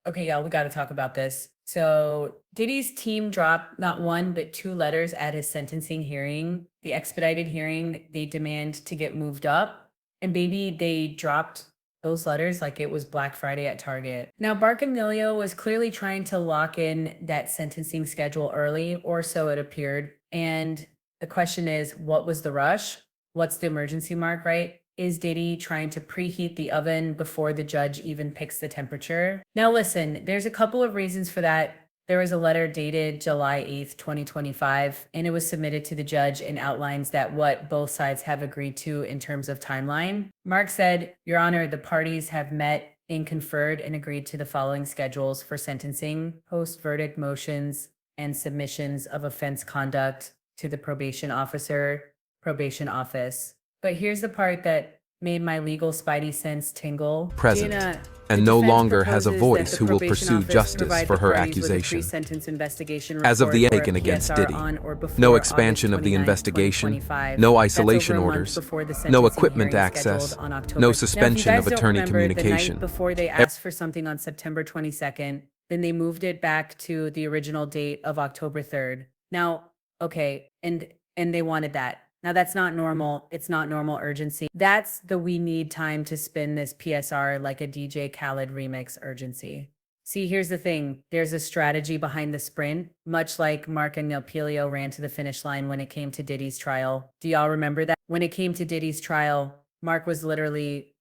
Okay, y'all, we got to talk about this. So, Diddy's team dropped not one, but two letters at his sentencing hearing. The expedited hearing, they demand to get moved up. And baby, they dropped those letters like it was Black Friday at Target. Now, Barcanilio was clearly trying to lock in that sentencing schedule early, or so it appeared. And the question is, what was the rush? What's the emergency mark, right? Is Diddy trying to preheat the oven before the judge even picks the temperature? Now, listen, there's a couple of reasons for that. There was a letter dated July 8th, 2025, and it was submitted to the judge and outlines that what both sides have agreed to in terms of timeline. Mark said, Your Honor, the parties have met and conferred and agreed to the following schedules for sentencing, post verdict motions, and submissions of offense conduct to the probation office. But here's the part that made my legal spidey sense tingle. Present, Gina, the and no defense longer has a proposes voice that who the will probation pursue office justice provide for the her parties with a accusation. pre-sentence investigation As of report the or a taken against PSR Diddy, on or before no August expansion of the 29th, investigation, 2025. no That's over isolation a month orders, before the no sentencing equipment hearing access, scheduled on October. no Now, if you suspension guys of don't attorney remember, the communication. night before they asked for something on September 22nd, then they moved it back to the original date of October 3rd. Now, okay, and they wanted that. Now that's not normal. It's not normal urgency. That's the we need time to spin this PSR like a DJ Khaled remix urgency. See, here's the thing. There's a strategy behind the sprint, much like Mark and Nelpilio ran to the finish line when it came to Diddy's trial. Do y'all remember that? When it came to Diddy's trial, Mark was literally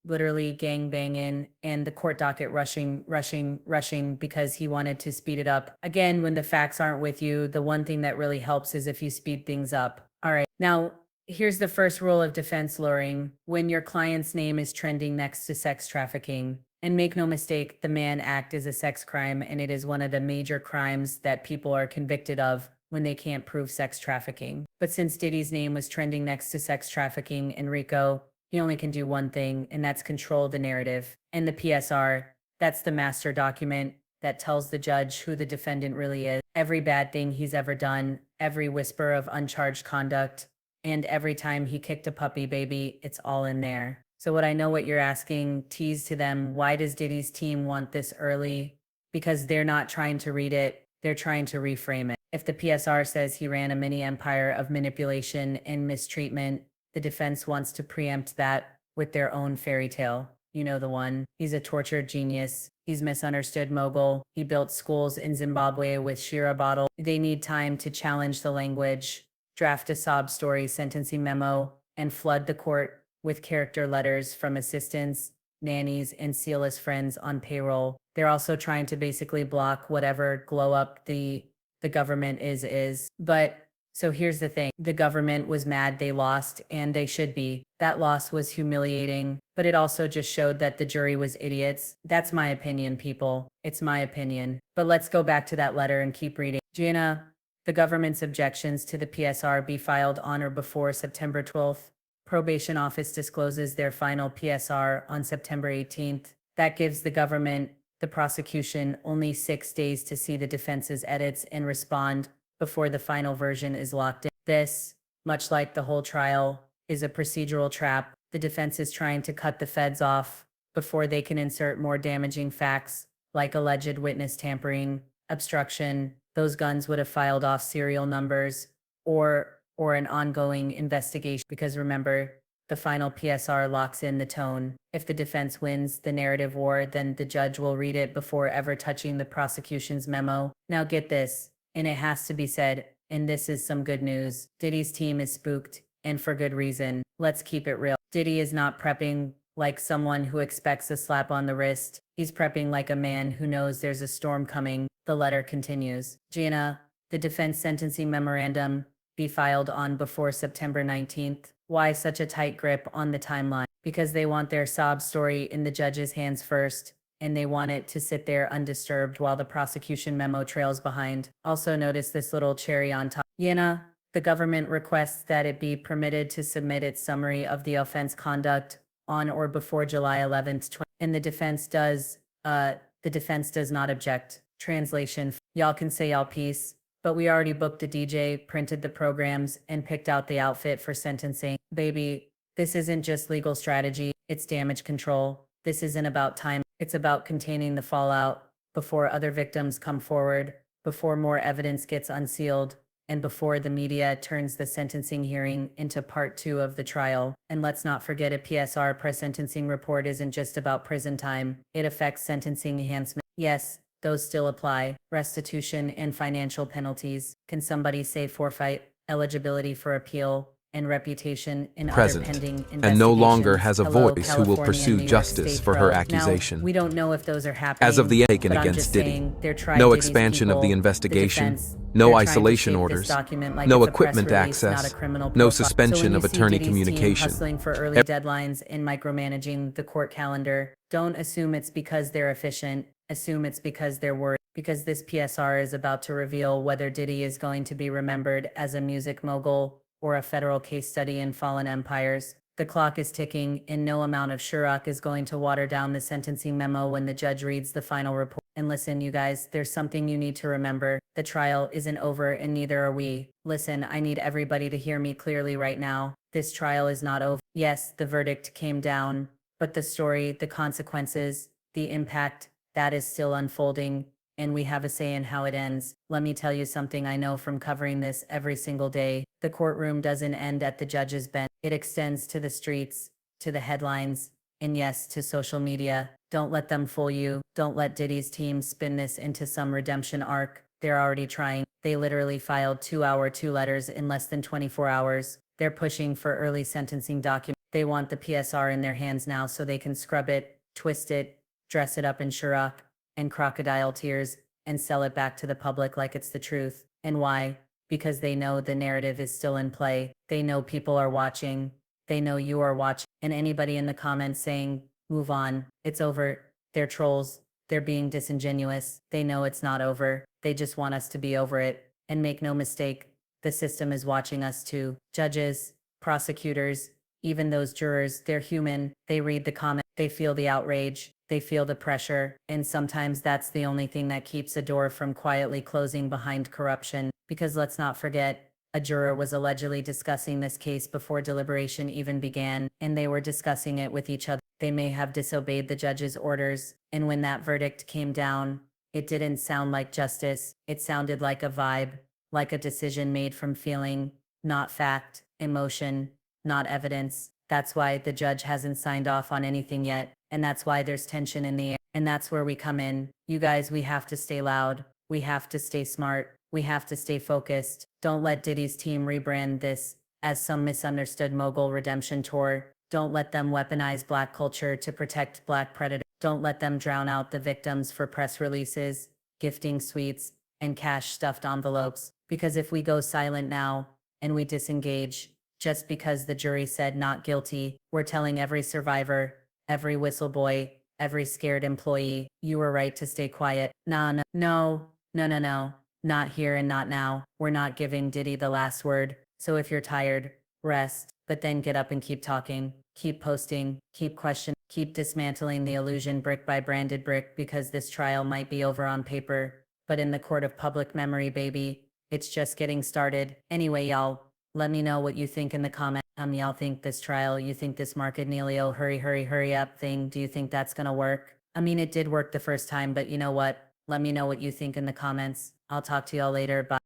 gang banging and the court docket rushing because he wanted to speed it up. Again, when the facts aren't with you, the one thing that really helps is if you speed things up. All right. Now, here's the first rule of defense lawyering when your client's name is trending next to sex trafficking. And make no mistake, the Mann Act is a sex crime, and it is one of the major crimes that people are convicted of when they can't prove sex trafficking. But since Diddy's name was trending next to sex trafficking in Rico, he only can do one thing, and that's control the narrative. And the PSR, that's the master document that tells the judge who the defendant really is, every bad thing he's ever done, every whisper of uncharged conduct, and every time he kicked a puppy baby, it's all in there. So what I know what you're asking, tease to them, why does Diddy's team want this early? Because they're not trying to read it, they're trying to reframe it. If the PSR says he ran a mini empire of manipulation and mistreatment, the defense wants to preempt that with their own fairy tale. You know the one. He's a tortured genius. He's misunderstood mogul. He built schools in Zimbabwe with Shira bottle. They need time to challenge the language, draft a sob story sentencing memo, and flood the court with character letters from assistants, nannies, and seal his friends on payroll. They're also trying to basically block whatever glow up the government is. But so here's the thing. The government was mad they lost, and they should be. That loss was humiliating, but it also just showed that the jury was idiots. That's my opinion, people. It's my opinion. But let's go back to that letter and keep reading. Gina, the government's objections to the PSR be filed on or before September 12th. Probation office discloses their final PSR on September 18th. That gives the government, the prosecution, only 6 days to see the defense's edits and respond before the final version is locked in. This, much like the whole trial, is a procedural trap. The defense is trying to cut the feds off before they can insert more damaging facts like alleged witness tampering, obstruction. Those guns would have filed off serial numbers or an ongoing investigation because remember, the final PSR locks in the tone. If the defense wins the narrative war, then the judge will read it before ever touching the prosecution's memo. Now get this, and it has to be said, and this is some good news. Diddy's team is spooked, and for good reason. Let's keep it real. Diddy is not prepping like someone who expects a slap on the wrist. He's prepping like a man who knows there's a storm coming. The letter continues. Gina, the defense sentencing memorandum be filed on before September 19th. Why such a tight grip on the timeline? Because they want their sob story in the judge's hands first, and they want it to sit there undisturbed while the prosecution memo trails behind. Also notice this little cherry on top. Gina, the government requests that it be permitted to submit its summary of the offense conduct on or before July 11th, and the defense does not object. Translation, y'all can say y'all piece, but we already booked the DJ, printed the programs, and picked out the outfit for sentencing. Baby, this isn't just legal strategy, it's damage control. This isn't about time, it's about containing the fallout. before other victims come forward, before more evidence gets unsealed, and before the media turns the sentencing hearing into part 2 of the trial. And let's not forget, a PSR pre-sentencing report isn't just about prison time. It affects sentencing enhancement. Yes, those still apply. Restitution and financial penalties. Can somebody say forfeit, eligibility for appeal, and reputation in other Present, pending investigations? and no longer has a Hello, voice who will California and pursue New York justice State for her Pro. accusation. Now, we don't know if those are happening. As of the taken but I'm against just Diddy, saying, they're trying no Diddy's expansion of the people, investigation, defense, no they're trying to isolation shape this orders, document like no it's a press equipment release, not access, a criminal no profile. So suspension when you of see attorney Diddy's team communication. hustling for early deadlines and micromanaging the court calendar, don't assume it's because they're efficient. Assume it's because they're worried. Because this PSR is about to reveal whether Diddy is going to be remembered as a music mogul or a federal case study in fallen empires. The clock is ticking, and no amount of Sherrock is going to water down the sentencing memo when the judge reads the final report. And listen, you guys, there's something you need to remember. The trial isn't over, and neither are we. Listen, I need everybody to hear me clearly right now. This trial is not over. Yes, the verdict came down, but the story, the consequences, the impact, that is still unfolding, and we have a say in how it ends. Let me tell you something I know from covering this every single day. The courtroom doesn't end at the judge's bench. It extends to the streets, to the headlines, and yes, to social media. Don't let them fool you. Don't let Diddy's team spin this into some redemption arc. They're already trying. They literally filed 2 letters in less than 24 hours. They're pushing for early sentencing documents. They want the PSR in their hands now so they can scrub it, twist it, dress it up in Sherrock and crocodile tears, and sell it back to the public like it's the truth. And why? Because they know the narrative is still in play. They know people are watching. They know you are watching. And anybody in the comments saying, move on, it's over, they're trolls. They're being disingenuous. They know it's not over. They just want us to be over it. And make no mistake, the system is watching us too. Judges, prosecutors, even those jurors, they're human. They read the comment. They feel the outrage. They feel the pressure, and sometimes that's the only thing that keeps a door from quietly closing behind corruption. Because let's not forget, a juror was allegedly discussing this case before deliberation even began, and they were discussing it with each other. They may have disobeyed the judge's orders, and when that verdict came down, it didn't sound like justice. It sounded like a vibe, like a decision made from feeling, not fact, emotion, not evidence. That's why the judge hasn't signed off on anything yet. And that's why there's tension in the air. And that's where we come in. You guys, we have to stay loud. We have to stay smart. We have to stay focused. Don't let Diddy's team rebrand this as some misunderstood mogul redemption tour. Don't let them weaponize Black culture to protect Black predators. Don't let them drown out the victims for press releases, gifting sweets, and cash-stuffed envelopes. Because if we go silent now and we disengage, just because the jury said not guilty, we're telling every survivor, every whistleboy, every scared employee, you were right to stay quiet. No. Not here and not now. We're not giving Diddy the last word. So if you're tired, rest, but then get up and keep talking. Keep posting, keep questioning, keep dismantling the illusion brick by branded brick, because this trial might be over on paper, but in the court of public memory, baby, it's just getting started. Anyway, y'all, let me know what you think in the comments. Y'all think this trial, you think this Mark Agnelio hurry up thing, do you think that's gonna work? I mean, it did work the first time, but you know what? Let me know what you think in the comments. I'll talk to y'all later. Bye.